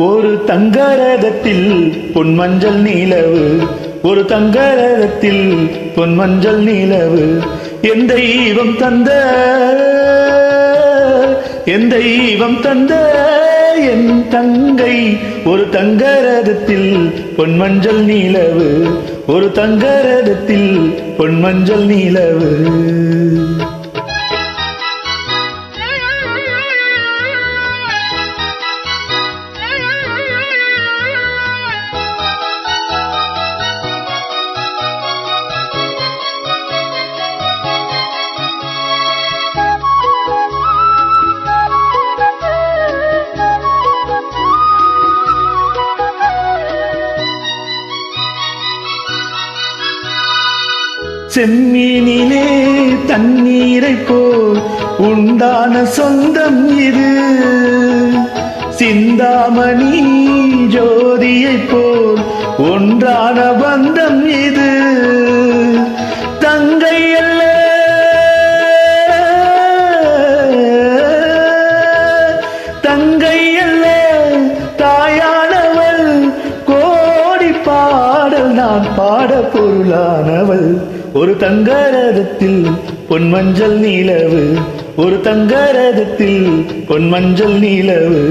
ஒரு தங்கரதத்தில் பொன்மஞ்சள் நீலவு, ஒரு தங்கரதத்தில் பொன்மஞ்சள் நீலவு. என் தெய்வம் தந்த, என் தெய்வம் தந்த என் தங்கை. ஒரு தங்கரதத்தில் பொன்மஞ்சள் நீலவு, ஒரு தங்கரதத்தில் பொன்மஞ்சள் நீலவு. செம்மீனிலே தண்ணீரை போல் உண்டான சொந்தம் இது, சிந்தாமணி ஜோதியை போல் ஒன்றான பந்தம் இது. தங்கை அல்ல தங்கை அல்ல தாயானவள், கோடி பாடல் நான் பாட பொருளானவள். ஒரு தங்கரதத்தில் பொன்மஞ்சள் நீலவு, ஒரு தங்கரதத்தில் பொன்மஞ்சள் நீலவு.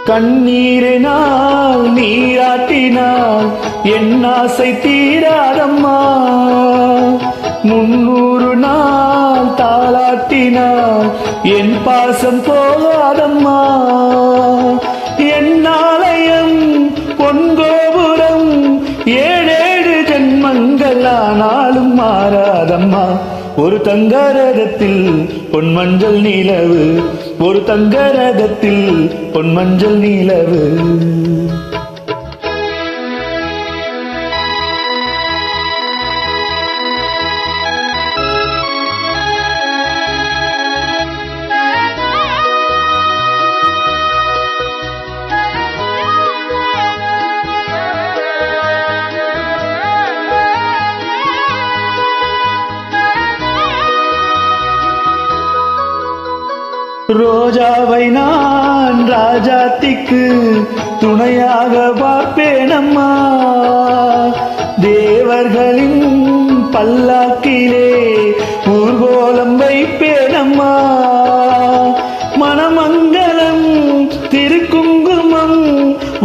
கண்ணீரினால் நீராட்டினால் என் ஆசை தீராதம்மா, 300 நாள் தாளாட்டினால் என் பாசம் போகாதம்மா. என் ஆலயம் பொன்கோபுரம் 7 ஜென்மங்கள் ஆனாலும் மாறாதம்மா. ஒரு தங்கரதத்தில் பொன்மஞ்சள் நீலவு, ஒரு தங்கரதத்தில் பொன்மஞ்சள் நீலவு. ரோஜாவை நான் ராஜாத்திக்கு துணையாக பார்ப்பேனம்மா, தேவர்களின் பல்லாக்கிலே ஊர்கோலம் வைப்பேனம்மா. மணமங்கலம் திருக்குங்குமம்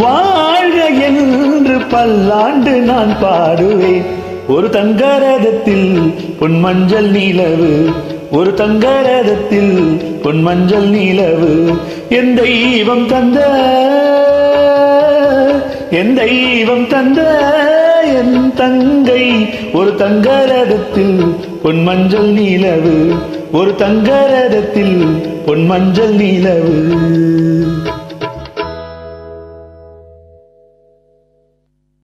வாழ்க என்று பல்லாண்டு நான் பாடுவேன். ஒரு தங்கரதத்தில் பொன்மஞ்சள் நீலவு, ஒரு தங்கரதத்தில் பொன்மஞ்சள் நீலவு. என் தெய்வம் தந்த, என் தெய்வம் தந்த என் தங்கை. ஒரு தங்கரதத்தில் பொன்மஞ்சள் நீலவு, ஒரு தங்கரதத்தில் பொன்மஞ்சள் நீலவு.